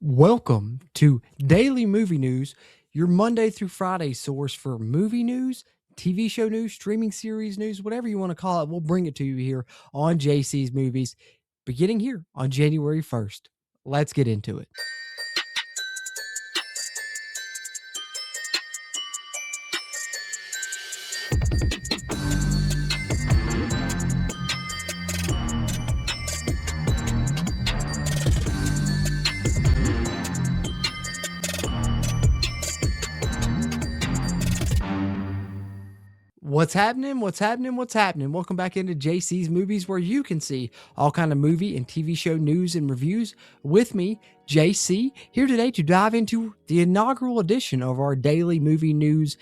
Welcome to Daily Movie News, your Monday through Friday source for movie news, TV show news, streaming series news, whatever you want to call it. We'll bring it to you here on JC's Movies, beginning here on January 1st. Let's get into it. What's happening? What's happening? What's happening? Welcome back into JC's Movies, where you can see all kind of movie and TV show news and reviews with me, JC, here today to dive into the inaugural edition of our daily movie news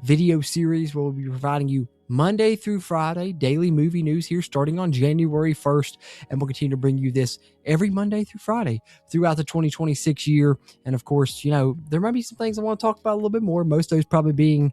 video series, where we'll be providing you Monday through Friday daily movie news here starting on January 1st, and we'll continue to bring you this every Monday through Friday throughout the 2026 year. And of course, there might be some things I want to talk about a little bit more, most of those probably being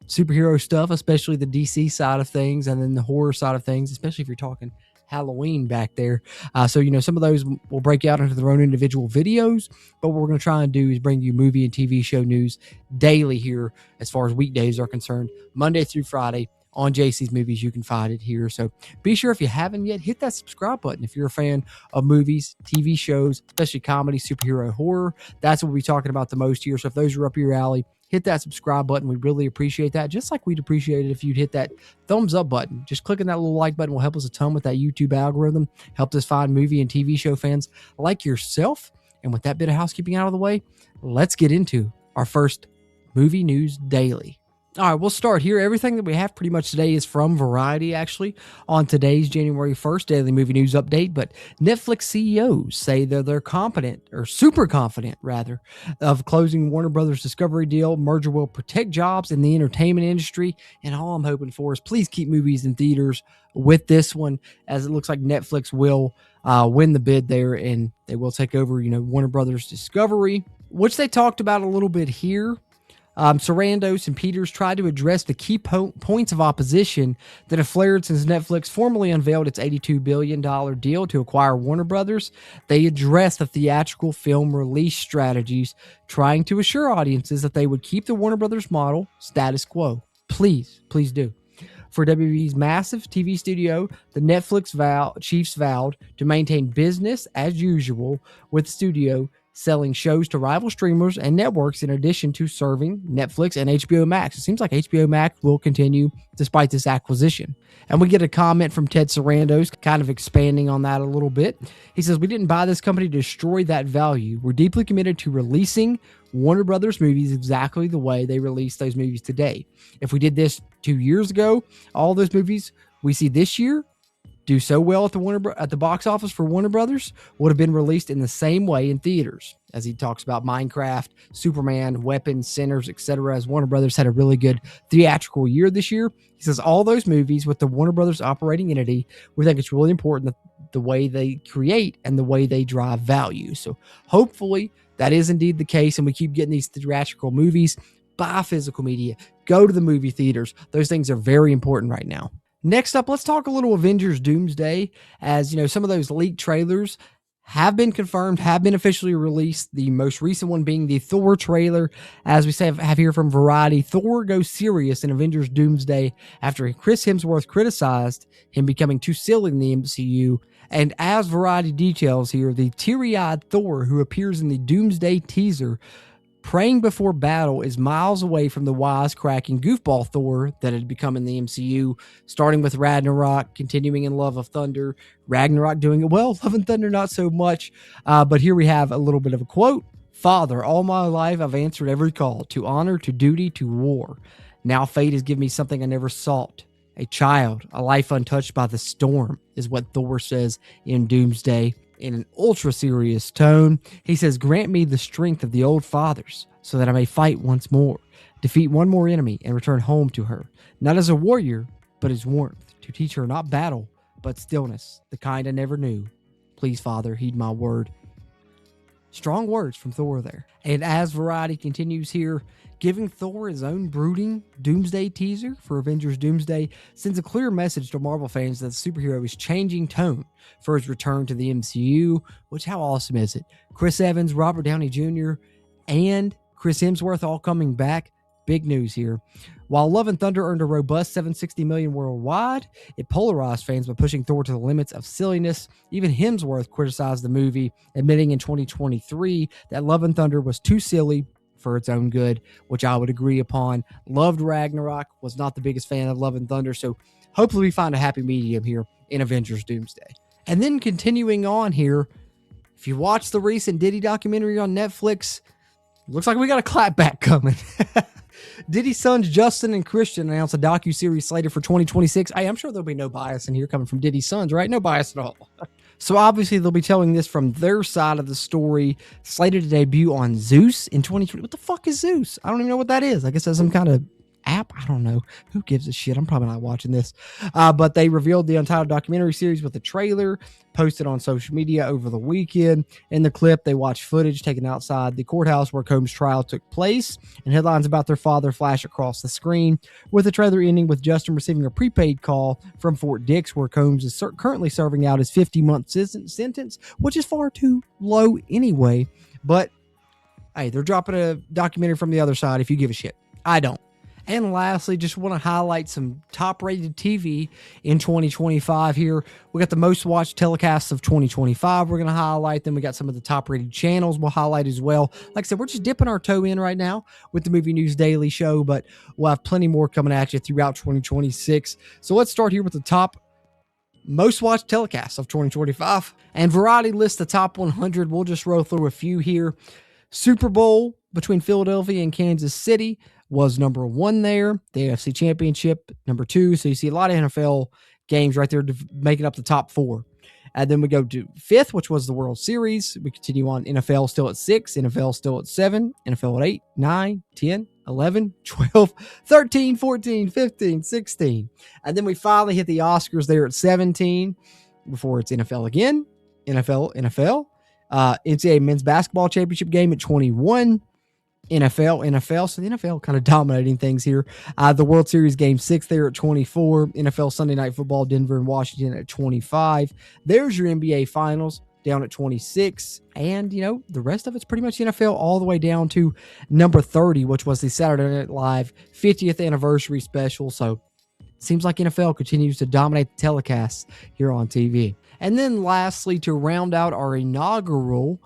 superhero stuff, especially the DC side of things, and then the horror side of things, especially if you're talking Halloween back there. So some of those will break out into their own individual videos, but what we're going to try and do is bring you movie and TV show news daily here as far as weekdays are concerned, Monday through Friday on JC's Movies. You can find it here. So be sure, if you haven't yet, hit that subscribe button. If you're a fan of movies, TV shows, especially comedy, superhero, horror, that's what we'll be talking about the most here. So if those are up your alley, hit that subscribe button. We'd really appreciate that. Just like we'd appreciate it if you'd hit that thumbs up button. Just clicking that little like button will help us a ton with that YouTube algorithm, help us find movie and TV show fans like yourself. And with that bit of housekeeping out of the way, let's get into our first movie news daily. All right, we'll start here. Everything that we have pretty much today is from Variety, actually, on today's January 1st Daily Movie News Update. But Netflix CEOs say that they're confident, or super confident, rather, of closing Warner Brothers Discovery deal. Merger will protect jobs in the entertainment industry. And all I'm hoping for is please keep movies in theaters with this one, as it looks like Netflix will win the bid there, and they will take over, Warner Brothers Discovery, which they talked about a little bit here. Sarandos and Peters tried to address the key points of opposition that have flared since Netflix formally unveiled its $82 billion deal to acquire Warner Brothers. They addressed the theatrical film release strategies, trying to assure audiences that they would keep the Warner Brothers model status quo. Please do. For WB's massive TV studio, the Netflix chiefs vowed to maintain business as usual, with the studio selling shows to rival streamers and networks in addition to serving Netflix and HBO Max. It seems like HBO Max will continue despite this acquisition. And we get a comment from Ted Sarandos kind of expanding on that a little bit. He says, "We didn't buy this company to destroy that value. We're deeply committed to releasing Warner Brothers movies exactly the way they release those movies today. If we did this 2 years ago, all those movies we see this year do so well at the box office for Warner Brothers would have been released in the same way in theaters." As he talks about Minecraft, Superman, Weapons, Sinners, etc., as Warner Brothers had a really good theatrical year this year. He says all those movies with the Warner Brothers operating entity, we think it's really important that the way they create and the way they drive value. So hopefully that is indeed the case, and we keep getting these theatrical movies. Buy physical media, go to the movie theaters. Those things are very important right now. Next up, let's talk a little Avengers Doomsday, as some of those leaked trailers have been confirmed, have been officially released. The most recent one being the Thor trailer. As we have here from Variety, Thor goes serious in Avengers Doomsday after Chris Hemsworth criticized him becoming too silly in the MCU. And as Variety details here, the teary-eyed Thor who appears in the Doomsday teaser praying before battle is miles away from the wisecracking goofball Thor that had become in the MCU, starting with Ragnarok, continuing in Love of Thunder, Ragnarok doing it well, Love and Thunder not so much, but here we have a little bit of a quote. "Father, all my life I've answered every call, to honor, to duty, to war. Now fate has given me something I never sought. A child, a life untouched by the storm," is what Thor says in Doomsday. In an ultra serious tone, he says, "Grant me the strength of the old fathers, so that I may fight once more, defeat one more enemy, and return home to her, not as a warrior, but as warmth, to teach her not battle, but stillness, the kind I never knew. Please, Father, heed my word." Strong words from Thor there. And as Variety continues here, giving Thor his own brooding Doomsday teaser for Avengers Doomsday sends a clear message to Marvel fans that the superhero is changing tone for his return to the MCU, which how awesome is it? Chris Evans, Robert Downey Jr., and Chris Hemsworth all coming back. Big news here. While Love and Thunder earned a robust $760 million worldwide, it polarized fans by pushing Thor to the limits of silliness. Even Hemsworth criticized the movie, admitting in 2023 that Love and Thunder was too silly for its own good, which I would agree upon. Loved Ragnarok, was not the biggest fan of Love and Thunder, so hopefully we find a happy medium here in Avengers Doomsday. And then continuing on here, if you watch the recent Diddy documentary on Netflix, looks like we got a clapback coming. Diddy's sons Justin and Christian announced a docuseries slated for 2026. Hey, I'm sure there'll be no bias in here coming from Diddy's sons, right? No bias at all. So obviously they'll be telling this from their side of the story, slated to debut on Zeus in 2020. What the fuck is Zeus? I don't even know what that is. I guess that's some kind of app. I don't know. Who gives a shit? I'm probably not watching this. But they revealed the untitled documentary series with a trailer posted on social media over the weekend. In the clip, they watched footage taken outside the courthouse where Combs' trial took place, and headlines about their father flash across the screen, with the trailer ending with Justin receiving a prepaid call from Fort Dix, where Combs is currently serving out his 50-month sentence, which is far too low anyway. But hey, they're dropping a documentary from the other side if you give a shit. I don't. And lastly, just want to highlight some top-rated TV in 2025 here. We got the most watched telecasts of 2025. We're going to highlight them. We got some of the top-rated channels we'll highlight as well. Like I said, we're just dipping our toe in right now with the Movie News Daily Show, but we'll have plenty more coming at you throughout 2026. So let's start here with the top most watched telecasts of 2025. And Variety lists the top 100. We'll just roll through a few here. Super Bowl between Philadelphia and Kansas City was number one there. The AFC Championship, number two. So you see a lot of NFL games right there making up the top four. And then we go to fifth, which was the World Series. We continue on. NFL still at 6, NFL still at 7, NFL at 8, 9, 10, 11, 12, 13, 14, 15, 16. And then we finally hit the Oscars there at 17 before it's NFL again. NFL. NCAA Men's Basketball Championship game at 21. NFL. So the NFL kind of dominating things here. The World Series Game 6 there at 24. NFL Sunday Night Football, Denver and Washington at 25. There's your NBA Finals down at 26. And, you know, the rest of it's pretty much NFL all the way down to number 30, which was the Saturday Night Live 50th anniversary special. So it seems like NFL continues to dominate the telecasts here on TV. And then lastly, to round out our inaugural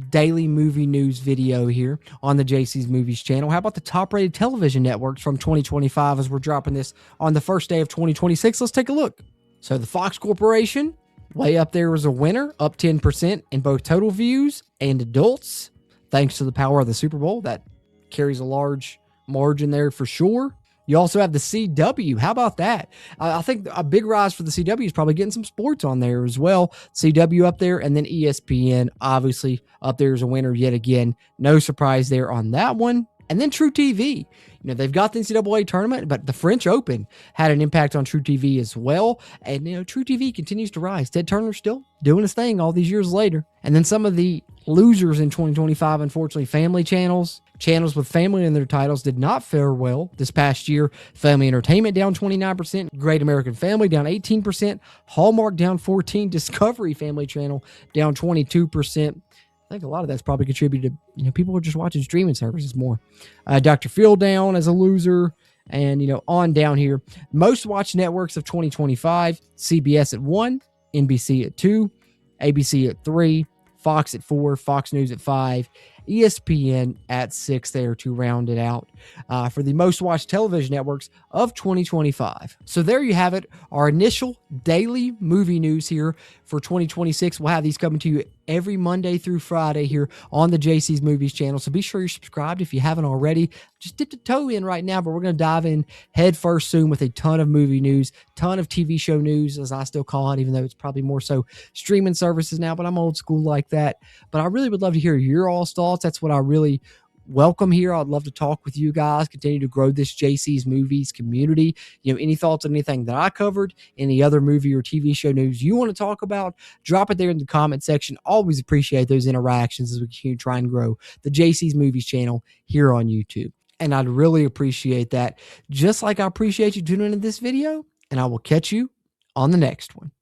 daily movie news video here on the JC's Movies channel, how about the top rated television networks from 2025 as we're dropping this on the first day of 2026? Let's take a look. So the Fox Corporation, way up there as a winner, up 10% in both total views and adults, thanks to the power of the Super Bowl. That carries a large margin there for sure. You also have the CW. How about that? I think a big rise for the CW is probably getting some sports on there as well. CW up there, and then ESPN, obviously, up there as a winner yet again. No surprise there on that one. And then True TV. You know, they've got the NCAA tournament, but the French Open had an impact on True TV as well. And, you know, True TV continues to rise. Ted Turner still doing his thing all these years later. And then some of the losers in 2025, unfortunately, family channels. Channels with family in their titles did not fare well this past year. Family Entertainment down 29%. Great American Family down 18%. Hallmark down 14%. Discovery Family Channel down 22%. I think a lot of that's probably contributed to, you know, people are just watching streaming services more. Dr. Phil down as a loser, and, you know, on down here. Most watched networks of 2025, CBS at 1, NBC at 2, ABC at 3, Fox at 4, Fox News at 5, ESPN at 6 there to round it out for the most watched television networks of 2025. So there you have it, our initial daily movie news here for 2026. We'll have these coming to you every Monday through Friday here on the JC's Movies channel. So be sure you're subscribed if you haven't already. Just dip the toe in right now, but we're going to dive in head first soon with a ton of movie news, ton of TV show news, as I still call it, even though it's probably more so streaming services now, but I'm old school like that. But I really would love to hear your all's thoughts. That's what I really welcome here. I'd love to talk with you guys, continue to grow this JC's Movies community. Any thoughts on anything that I covered, any other movie or TV show news you want to talk about, drop it there in the comment section. Always appreciate those interactions as we continue to try and grow the JC's Movies channel here on YouTube. And I'd really appreciate that, just like I appreciate you tuning into this video, and I will catch you on the next one.